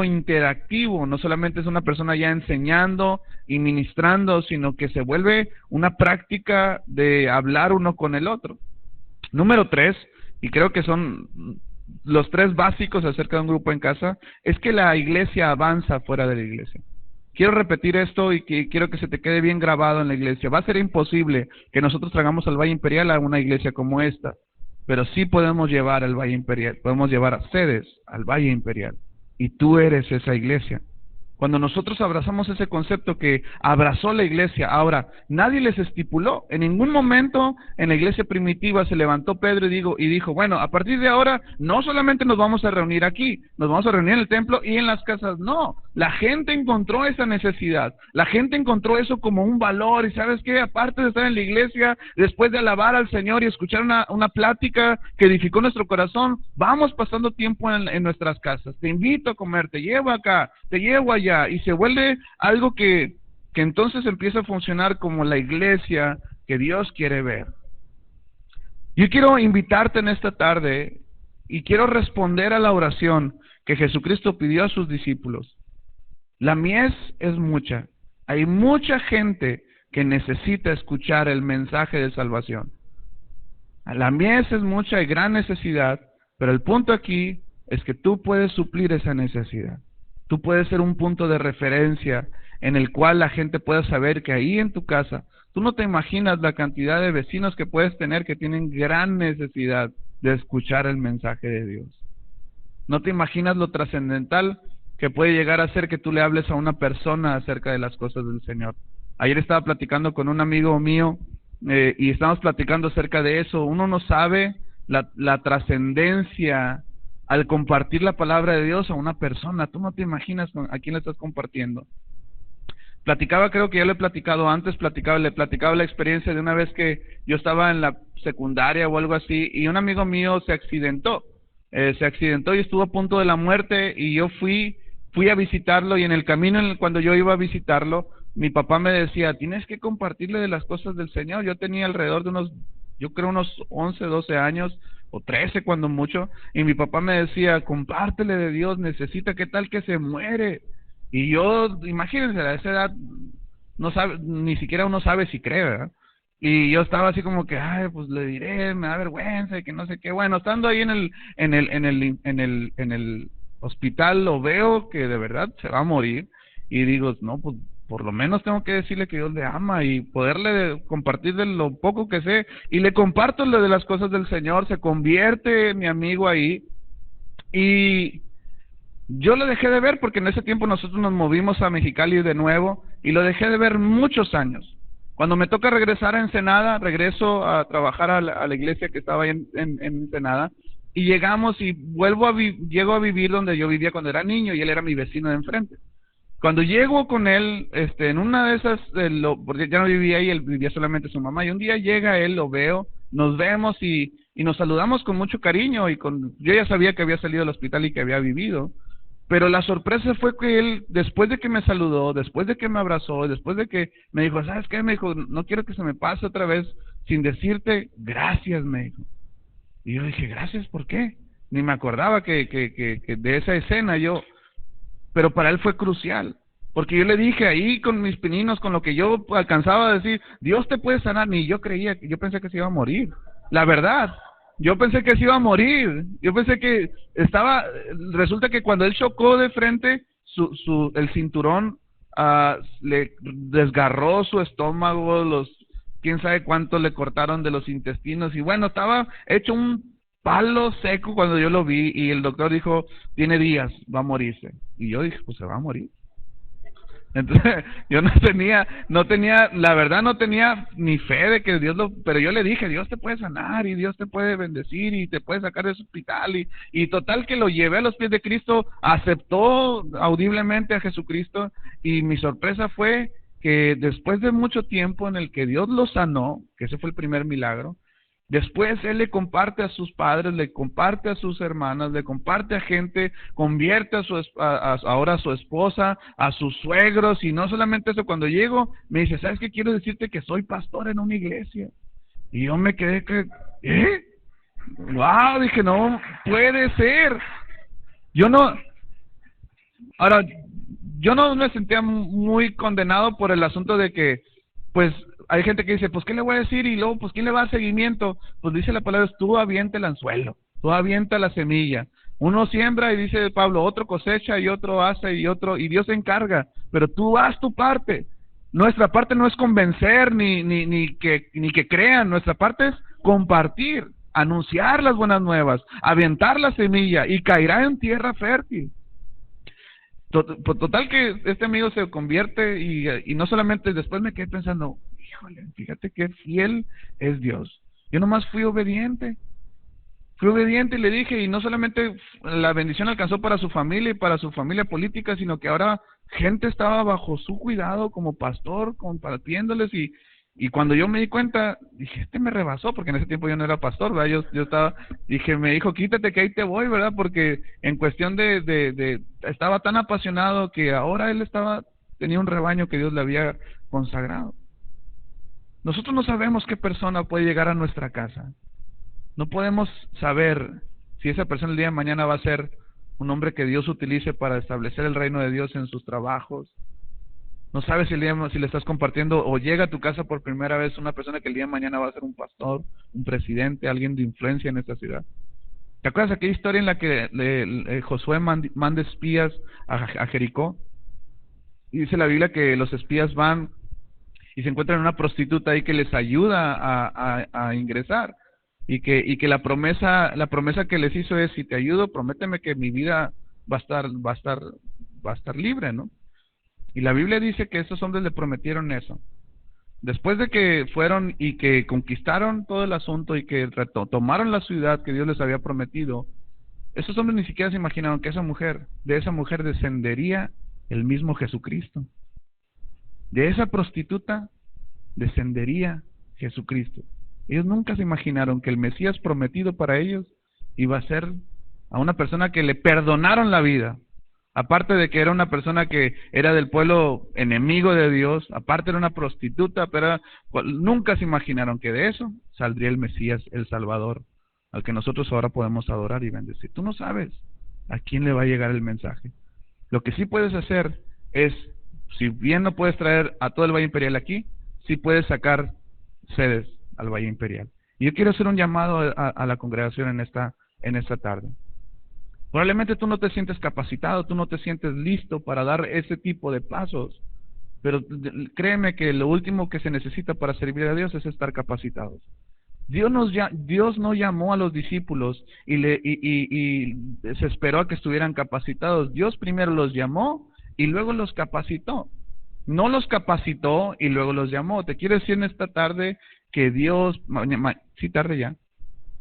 S1: interactivo. No solamente es una persona ya enseñando y ministrando, sino que se vuelve una práctica de hablar uno con el otro. Número 3, y creo que son los 3 básicos acerca de un grupo en casa, es que la iglesia avanza fuera de la iglesia. Quiero repetir esto y quiero que se te quede bien grabado en la iglesia. Va a ser imposible que nosotros traigamos al Valle Imperial a una iglesia como esta, pero sí podemos llevar al Valle Imperial, podemos llevar a sedes al Valle Imperial, y tú eres esa iglesia. Cuando nosotros abrazamos ese concepto que abrazó la iglesia, ahora, nadie les estipuló, en ningún momento en la iglesia primitiva se levantó Pedro y dijo, bueno, a partir de ahora no solamente nos vamos a reunir aquí, nos vamos a reunir en el templo y en las casas, no, la gente encontró esa necesidad, la gente encontró eso como un valor, y ¿sabes qué? Aparte de estar en la iglesia, después de alabar al Señor y escuchar una plática que edificó nuestro corazón, vamos pasando tiempo en nuestras casas, te invito a comer, te llevo acá, te llevo allá, y se vuelve algo que entonces empieza a funcionar como la iglesia que Dios quiere ver. Yo quiero invitarte en esta tarde y quiero responder a la oración que Jesucristo pidió a sus discípulos. La mies es mucha, hay mucha gente que necesita escuchar el mensaje de salvación. La mies es mucha, hay gran necesidad, pero el punto aquí es que tú puedes suplir esa necesidad. Tú puedes ser un punto de referencia en el cual la gente pueda saber que ahí en tu casa, tú no te imaginas la cantidad de vecinos que puedes tener que tienen gran necesidad de escuchar el mensaje de Dios. No te imaginas lo trascendental que puede llegar a ser que tú le hables a una persona acerca de las cosas del Señor. Ayer estaba platicando con un amigo mío y estábamos platicando acerca de eso. Uno no sabe la trascendencia al compartir la palabra de Dios a una persona. Tú no te imaginas a quién le estás compartiendo. Platicaba, creo que ya lo he platicado antes, le platicaba la experiencia de una vez que yo estaba en la secundaria o algo así, y un amigo mío se accidentó y estuvo a punto de la muerte, y yo fui a visitarlo, y en el camino, cuando yo iba a visitarlo, mi papá me decía, tienes que compartirle de las cosas del Señor. Yo tenía alrededor de unos 11, 12 años, o 13 cuando mucho, y mi papá me decía, compártele de Dios, necesita, ¿qué tal que se muere? Y yo, imagínense, a esa edad, no sabe, ni siquiera uno sabe si cree, ¿verdad? Y yo estaba así como que, ay, pues le diré, me da vergüenza, y que no sé qué. Bueno, estando ahí en el hospital, lo veo que de verdad se va a morir, y digo, no, pues por lo menos tengo que decirle que Dios le ama y poderle compartir de lo poco que sé, y le comparto lo de las cosas del Señor. Se convierte mi amigo ahí, y yo lo dejé de ver porque en ese tiempo nosotros nos movimos a Mexicali de nuevo, y lo dejé de ver muchos años. Cuando me toca regresar a Ensenada, regreso a trabajar a la iglesia que estaba ahí en Ensenada, y llegamos y llego a vivir donde yo vivía cuando era niño, y él era mi vecino de enfrente. Cuando llego con él, en una de esas, porque ya no vivía ahí, él vivía solamente su mamá, y un día llega él, lo veo, nos vemos y nos saludamos con mucho cariño, yo ya sabía que había salido del hospital y que había vivido, pero la sorpresa fue que él, después de que me saludó, después de que me abrazó, después de que me dijo, ¿sabes qué? Me dijo, no quiero que se me pase otra vez sin decirte gracias, me dijo. Y yo dije, ¿gracias por qué? Ni me acordaba que de esa escena pero para él fue crucial, porque yo le dije ahí con mis pininos, con lo que yo alcanzaba a decir, Dios te puede sanar. Ni yo pensé que se iba a morir, la verdad, yo pensé que se iba a morir, yo pensé que resulta que cuando él chocó de frente, el cinturón le desgarró su estómago, quién sabe cuánto le cortaron de los intestinos, y bueno, estaba hecho un palo seco cuando yo lo vi, y el doctor dijo, tiene días, va a morirse. Y yo dije, pues se va a morir. Entonces, yo no tenía, la verdad no tenía ni fe de que pero yo le dije, Dios te puede sanar, y Dios te puede bendecir, y te puede sacar de ese hospital, y total que lo llevé a los pies de Cristo, aceptó audiblemente a Jesucristo, y mi sorpresa fue que después de mucho tiempo en el que Dios lo sanó, que ese fue el primer milagro, después él le comparte a sus padres, le comparte a sus hermanas, le comparte a gente, convierte ahora a su esposa, a sus suegros, y no solamente eso, cuando llego, me dice, ¿sabes qué? Quiero decirte que soy pastor en una iglesia. Y yo me quedé ¿eh? Wow, dije, no puede ser. Ahora, yo no me sentía muy condenado por el asunto de que, pues, hay gente que dice, pues, ¿qué le voy a decir? Y luego, pues, ¿quién le va a dar seguimiento? Pues dice la palabra, tú avienta el anzuelo, tú avienta la semilla. Uno siembra y dice Pablo, otro cosecha y otro hace y Dios se encarga, pero tú haz tu parte. Nuestra parte no es convencer ni que crean, nuestra parte es compartir, anunciar las buenas nuevas, aventar la semilla y caerá en tierra fértil. Total que este amigo se convierte y no solamente, después me quedé pensando, híjole, fíjate qué fiel es Dios. Yo nomás fui obediente y le dije, y no solamente la bendición alcanzó para su familia y para su familia política, sino que ahora gente estaba bajo su cuidado como pastor, compartiéndoles, y cuando yo me di cuenta, dije, este me rebasó, porque en ese tiempo yo no era pastor, ¿verdad? Yo estaba, dije, me dijo, quítate que ahí te voy, ¿verdad? Porque en cuestión estaba tan apasionado que ahora él tenía un rebaño que Dios le había consagrado. Nosotros no sabemos qué persona puede llegar a nuestra casa. No podemos saber si esa persona el día de mañana va a ser un hombre que Dios utilice para establecer el reino de Dios en sus trabajos. No sabes si le estás compartiendo o llega a tu casa por primera vez una persona que el día de mañana va a ser un pastor, un presidente, alguien de influencia en esta ciudad. ¿Te acuerdas aquella historia en la que Josué manda espías a Jericó? Y dice la Biblia que los espías van y se encuentran una prostituta ahí que les ayuda a ingresar. Y que la promesa que les hizo es, si te ayudo, prométeme que mi vida va a estar libre, ¿no? Y la Biblia dice que esos hombres le prometieron eso. Después de que fueron y que conquistaron todo el asunto y que tomaron la ciudad que Dios les había prometido, esos hombres ni siquiera se imaginaron que de esa mujer descendería el mismo Jesucristo. De esa prostituta descendería Jesucristo. Ellos nunca se imaginaron que el Mesías prometido para ellos iba a ser a una persona que le perdonaron la vida. Aparte de que era una persona que era del pueblo enemigo de Dios, aparte era una prostituta, pero nunca se imaginaron que de eso saldría el Mesías, el Salvador, al que nosotros ahora podemos adorar y bendecir. Tú no sabes a quién le va a llegar el mensaje. Lo que sí puedes hacer es, si bien no puedes traer a todo el Valle Imperial aquí, sí puedes sacar sedes al Valle Imperial. Y yo quiero hacer un llamado a la congregación en esta tarde. Probablemente tú no te sientes capacitado, tú no te sientes listo para dar ese tipo de pasos, pero créeme que lo último que se necesita para servir a Dios es estar capacitados. Dios no llamó a los discípulos y se esperó a que estuvieran capacitados. Dios primero los llamó y luego los capacitó. No los capacitó y luego los llamó. Te quiero decir en esta tarde que Dios,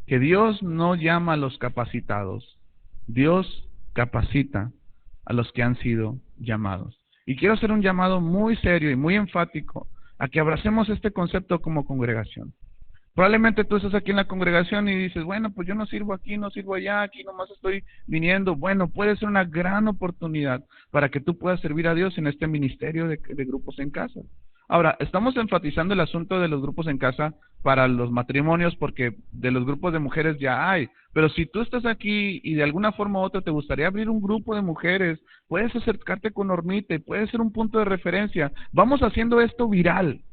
S1: que Dios no llama a los capacitados. Dios capacita a los que han sido llamados. Y quiero hacer un llamado muy serio y muy enfático a que abracemos este concepto como congregación. Probablemente tú estás aquí en la congregación y dices, bueno, pues yo no sirvo aquí, no sirvo allá, aquí nomás estoy viniendo. Bueno, puede ser una gran oportunidad para que tú puedas servir a Dios en este ministerio de grupos en casa. Ahora, estamos enfatizando el asunto de los grupos en casa para los matrimonios porque de los grupos de mujeres ya hay. Pero si tú estás aquí y de alguna forma u otra te gustaría abrir un grupo de mujeres, puedes acercarte con Normita y puede ser un punto de referencia. Vamos haciendo esto viral.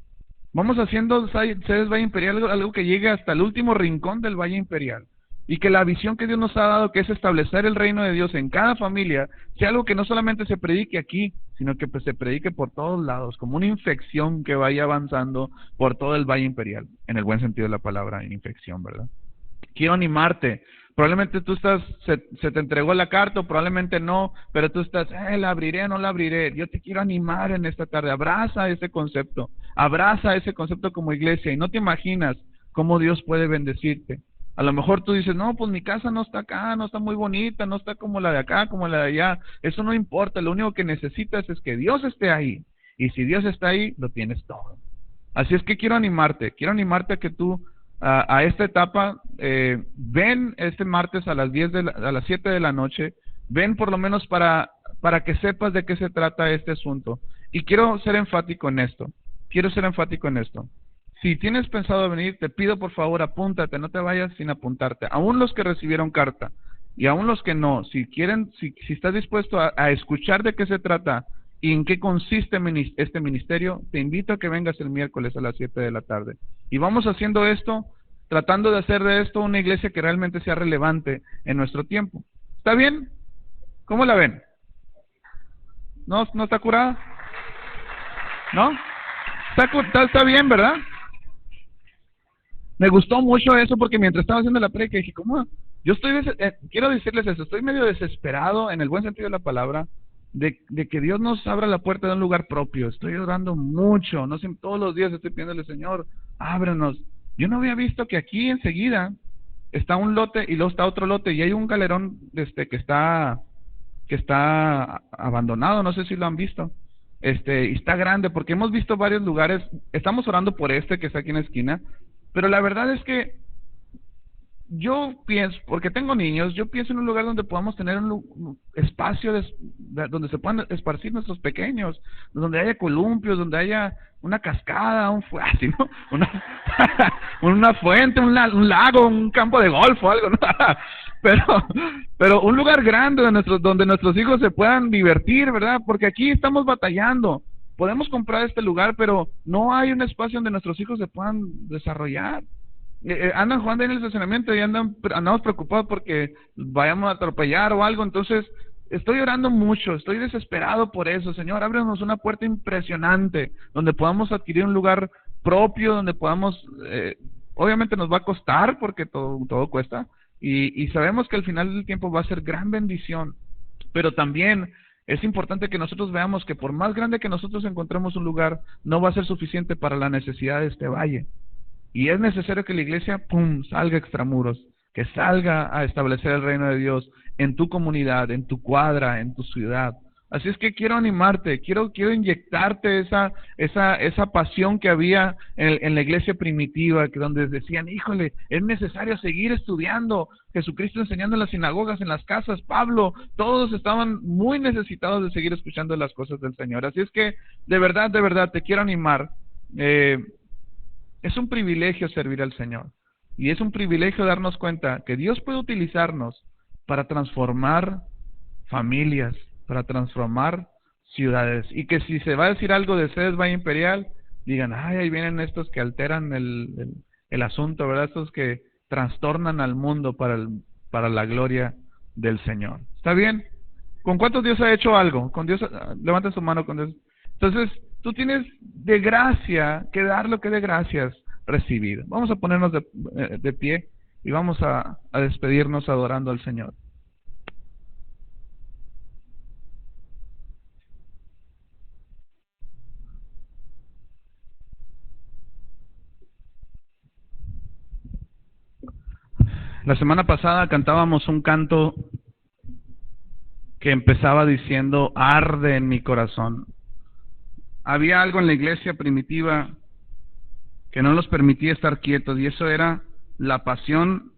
S1: Vamos haciendo sedes Valle Imperial, algo que llegue hasta el último rincón del Valle Imperial. Y que la visión que Dios nos ha dado, que es establecer el reino de Dios en cada familia, sea algo que no solamente se predique aquí, sino que pues, se predique por todos lados, como una infección que vaya avanzando por todo el Valle Imperial, en el buen sentido de la palabra, infección, ¿verdad? Quiero animarte. Probablemente tú estás, se te entregó la carta, o probablemente no, pero tú estás, ¿la abriré o no la abriré? Yo te quiero animar en esta tarde. Abraza ese concepto como iglesia, y no te imaginas cómo Dios puede bendecirte. A lo mejor tú dices, no, pues mi casa no está acá, no está muy bonita, no está como la de acá, como la de allá. Eso no importa, lo único que necesitas es que Dios esté ahí. Y si Dios está ahí, lo tienes todo. Así es que quiero animarte a que tú a esta etapa, ven este martes a las 7 de la noche, ven por lo menos para que sepas de qué se trata este asunto. Y quiero ser enfático en esto. Si tienes pensado venir, te pido por favor apúntate, no te vayas sin apuntarte. Aún los que recibieron carta y aún los que no, si estás dispuesto a escuchar de qué se trata y en qué consiste este ministerio, te invito a que vengas el miércoles a las 7 de la tarde. Y vamos haciendo esto, tratando de hacer de esto una iglesia que realmente sea relevante en nuestro tiempo. ¿Está bien? ¿Cómo la ven? ¿No está curada? ¿No? Está bien, ¿verdad? Me gustó mucho eso porque mientras estaba haciendo la predica dije, ¿cómo? Yo quiero decirles eso, estoy medio desesperado en el buen sentido de la palabra de que Dios nos abra la puerta de un lugar propio. Estoy orando mucho, no sé, todos los días estoy pidiéndole, Señor, ábranos. Yo no había visto que aquí enseguida está un lote y luego está otro lote y hay un galerón que está abandonado, no sé si lo han visto. Y está grande porque hemos visto varios lugares. Estamos orando por que está aquí en la esquina, pero la verdad es que yo pienso, porque tengo niños, yo pienso en un lugar donde podamos tener un espacio donde se puedan esparcir nuestros pequeños, donde haya columpios, donde haya una cascada, así, ¿no? Una fuente, un lago, un campo de golf o algo, ¿no? pero un lugar grande donde nuestros hijos se puedan divertir, ¿verdad? Porque aquí estamos batallando. Podemos comprar este lugar, pero no hay un espacio donde nuestros hijos se puedan desarrollar. Andan jugando en el estacionamiento y andamos preocupados porque vayamos a atropellar o algo. Entonces estoy orando mucho, estoy desesperado por eso. Señor, ábrenos una puerta impresionante donde podamos adquirir un lugar propio, donde podamos, obviamente nos va a costar porque todo cuesta, y sabemos que al final del tiempo va a ser gran bendición, pero también es importante que nosotros veamos que por más grande que nosotros encontremos un lugar, no va a ser suficiente para la necesidad de este valle. Y es necesario que la iglesia, salga extramuros, que salga a establecer el reino de Dios en tu comunidad, en tu cuadra, en tu ciudad. Así es que quiero animarte, quiero inyectarte esa pasión que había en la iglesia primitiva, que donde decían, híjole, es necesario seguir estudiando, Jesucristo enseñando en las sinagogas, en las casas, Pablo, todos estaban muy necesitados de seguir escuchando las cosas del Señor. Así es que, de verdad, te quiero animar. Es un privilegio servir al Señor. Y es un privilegio darnos cuenta que Dios puede utilizarnos para transformar familias, para transformar ciudades. Y que si se va a decir algo de Sedes Valle Imperial, digan, ay, ahí vienen estos que alteran el asunto, ¿verdad? Estos que trastornan al mundo para la gloria del Señor. ¿Está bien? ¿Con cuántos Dios ha hecho algo? Con Dios, levanten su mano con Dios. Entonces, tú tienes de gracia que dar lo que de gracias recibido. Vamos a ponernos de pie y vamos a despedirnos adorando al Señor. La semana pasada cantábamos un canto que empezaba diciendo, arde en mi corazón. Había algo en la iglesia primitiva que no los permitía estar quietos, y eso era la pasión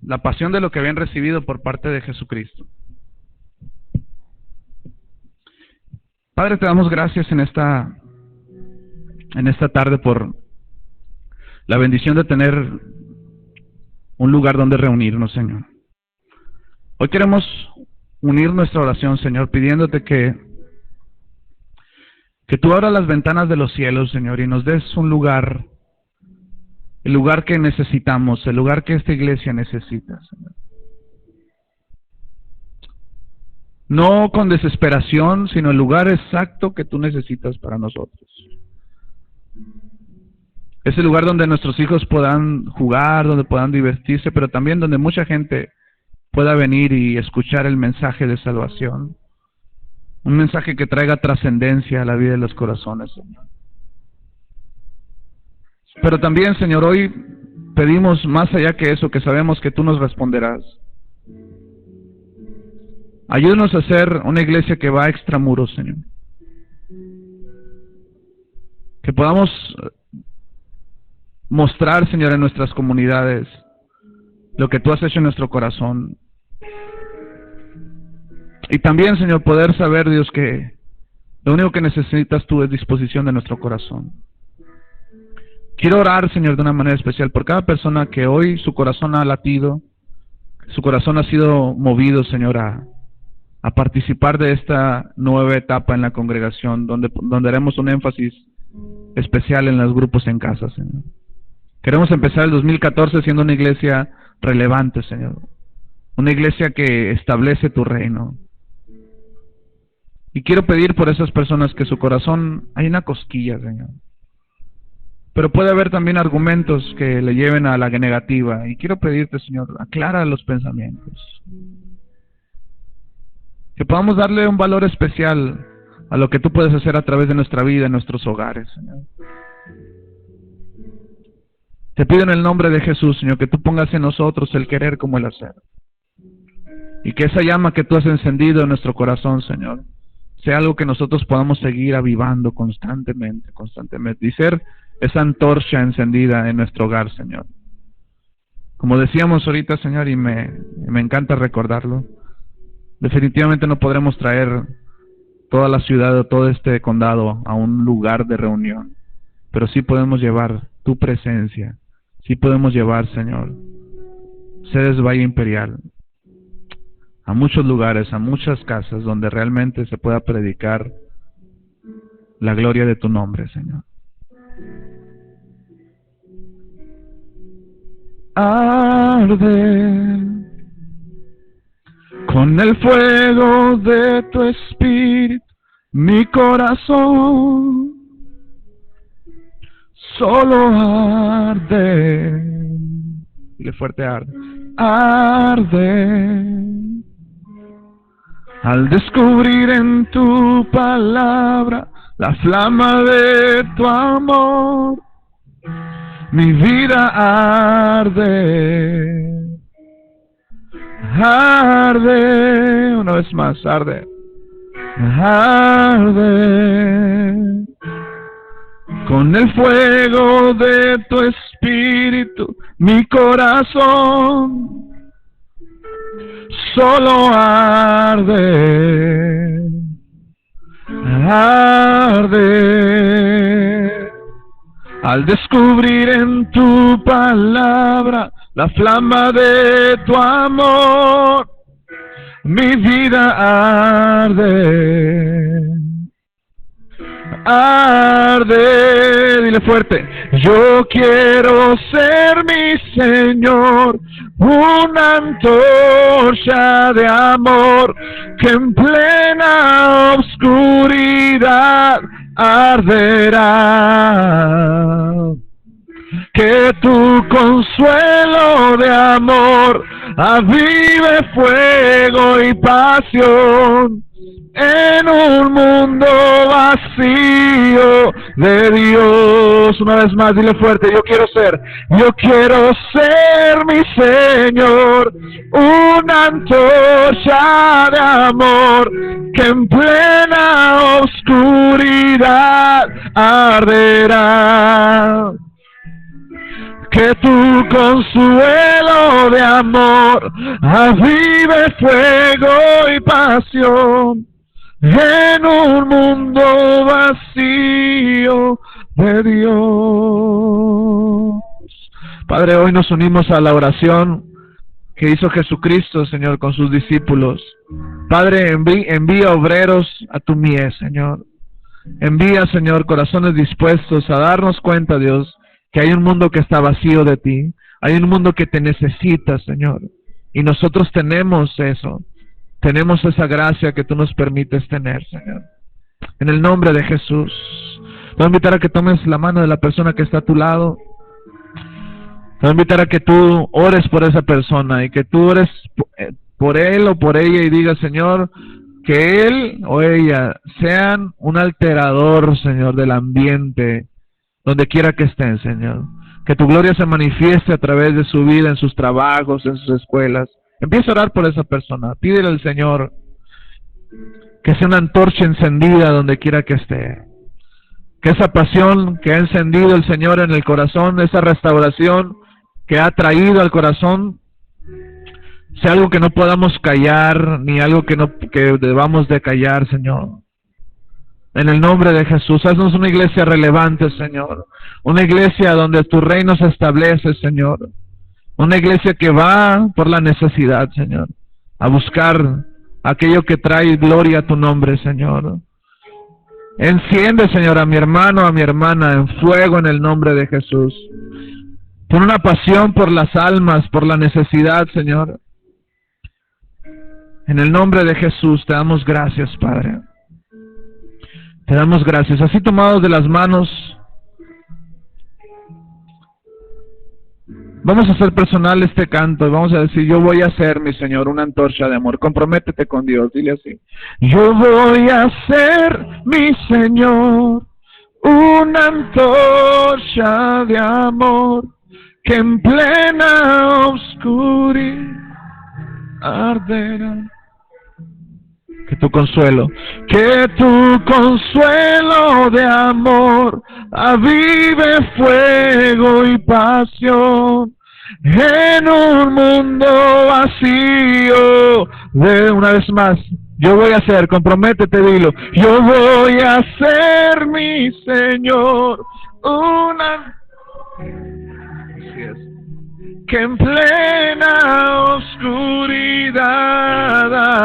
S1: de lo que habían recibido por parte de Jesucristo. Padre, te damos gracias en esta tarde por la bendición de tener un lugar donde reunirnos, Señor. Hoy queremos unir nuestra oración, Señor, pidiéndote que tú abras las ventanas de los cielos, Señor, y nos des un lugar el lugar que necesitamos, el lugar que esta iglesia necesita, Señor. No con desesperación, sino el lugar exacto que tú necesitas para nosotros. Ese lugar donde nuestros hijos puedan jugar, donde puedan divertirse, pero también donde mucha gente pueda venir y escuchar el mensaje de salvación. Un mensaje que traiga trascendencia a la vida de los corazones, Señor. Pero también, Señor, hoy pedimos más allá que eso, que sabemos que tú nos responderás. Ayúdanos a ser una iglesia que va a extramuros, Señor. Que podamos mostrar, Señor, en nuestras comunidades lo que tú has hecho en nuestro corazón. Y también, Señor, poder saber, Dios, que lo único que necesitas tú es disposición de nuestro corazón. Quiero orar, Señor, de una manera especial por cada persona que hoy su corazón ha latido, su corazón ha sido movido, Señor, a participar de esta nueva etapa en la congregación, donde haremos un énfasis especial en los grupos en casa, Señor. Queremos empezar el 2014 siendo una iglesia relevante, Señor. Una iglesia que establece tu reino. Y quiero pedir por esas personas que su corazón hay una cosquilla, Señor. Pero puede haber también argumentos que le lleven a la negativa. Y quiero pedirte, Señor, aclara los pensamientos. Que podamos darle un valor especial a lo que tú puedes hacer a través de nuestra vida, en nuestros hogares, Señor. Te pido en el nombre de Jesús, Señor, que tú pongas en nosotros el querer como el hacer. Y que esa llama que tú has encendido en nuestro corazón, Señor, sea algo que nosotros podamos seguir avivando constantemente. Y ser esa antorcha encendida en nuestro hogar, Señor. Como decíamos ahorita, Señor, y me encanta recordarlo, definitivamente no podremos traer toda la ciudad o todo este condado a un lugar de reunión, pero sí podemos llevar tu presencia, sí podemos llevar, Señor, Ceres Valle Imperial a muchos lugares, a muchas casas donde realmente se pueda predicar la gloria de tu nombre, Señor. Arde con el fuego de tu espíritu mi corazón, solo arde. Dile fuerte, arde. Arde al descubrir en tu palabra la flama de tu amor. Mi vida arde, arde, una vez más, arde, arde, con el fuego de tu espíritu, mi corazón solo arde, arde. Al descubrir en tu palabra la flama de tu amor, mi vida arde, arde. Dile fuerte. Yo quiero ser, mi Señor, una antorcha de amor que en plena oscuridad arderá. Que tu consuelo de amor avive fuego y pasión en un mundo vacío de Dios. Una vez más, dile fuerte. Yo quiero ser, mi Señor, una antorcha de amor que en plena oscuridad arderá. Que tu consuelo de amor avive fuego y pasión en un mundo vacío de Dios. Padre, hoy nos unimos a la oración que hizo Jesucristo, Señor, con sus discípulos. Padre, envía obreros a tu mies, Señor. Envía, Señor, corazones dispuestos a darnos cuenta, Dios,
S2: que hay un mundo que está vacío de ti, hay un mundo que te necesita, Señor, y nosotros tenemos eso, tenemos esa gracia que tú nos permites tener, Señor. En el nombre de Jesús, te voy a invitar a que tomes la mano de la persona que está a tu lado. Te voy a invitar a que tú ores por esa persona y que tú ores por él o por ella y digas, Señor, que él o ella sean un alterador, Señor, del ambiente, donde quiera que estén, Señor. Que tu gloria se manifieste a través de su vida, en sus trabajos, en sus escuelas. Empieza a orar por esa persona. Pídele al Señor que sea una antorcha encendida donde quiera que esté. Que esa pasión que ha encendido el Señor en el corazón, esa restauración que ha traído al corazón, sea algo que no podamos callar, ni algo que debamos de callar, Señor. En el nombre de Jesús, haznos una iglesia relevante, Señor. Una iglesia donde tu reino se establece, Señor. Una iglesia que va por la necesidad, Señor, a buscar aquello que trae gloria a tu nombre, Señor. Enciende, Señor, a mi hermano, a mi hermana, en fuego en el nombre de Jesús. Pon una pasión por las almas, por la necesidad, Señor. En el nombre de Jesús te damos gracias, Padre. Te damos gracias. Así tomados de las manos, vamos a hacer personal este canto y vamos a decir, yo voy a ser, mi Señor, una antorcha de amor. Comprométete con Dios, dile así. Yo voy a ser, mi Señor, una antorcha de amor que en plena oscuridad arderá. Que tu consuelo de amor avive fuego y pasión en un mundo vacío. Una vez más, yo voy a ser, comprométete, dilo. Yo voy a ser, mi Señor, una... Así es. Que en plena oscuridad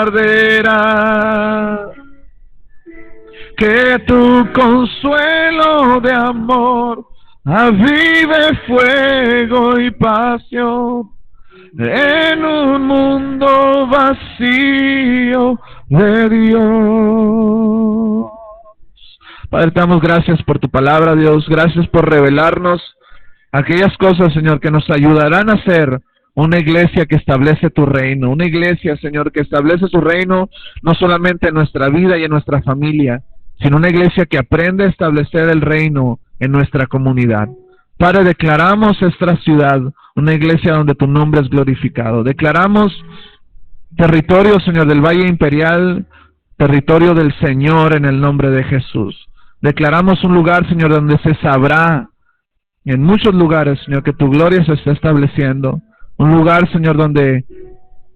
S2: arderá, que tu consuelo de amor avive fuego y pasión en un mundo vacío de Dios. Padre, te damos gracias por tu palabra, Dios, gracias por revelarnos aquellas cosas, Señor, que nos ayudarán a ser una iglesia que establece tu reino. Una iglesia, Señor, que establece tu reino no solamente en nuestra vida y en nuestra familia, sino una iglesia que aprende a establecer el reino en nuestra comunidad. Padre, declaramos esta ciudad una iglesia donde tu nombre es glorificado. Declaramos territorio, Señor, del Valle Imperial, territorio del Señor en el nombre de Jesús. Declaramos un lugar, Señor, donde se sabrá en muchos lugares, Señor, que tu gloria se está estableciendo. Un lugar, Señor, donde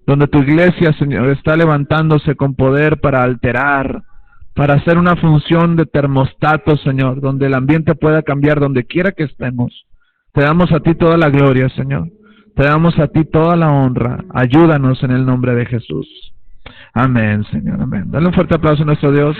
S2: tu iglesia, Señor, está levantándose con poder para alterar, para hacer una función de termostato, Señor, donde el ambiente pueda cambiar donde quiera que estemos. Te damos a ti toda la gloria, Señor. Te damos a ti toda la honra. Ayúdanos en el nombre de Jesús. Amén, Señor, amén. Dale un fuerte aplauso a nuestro Dios.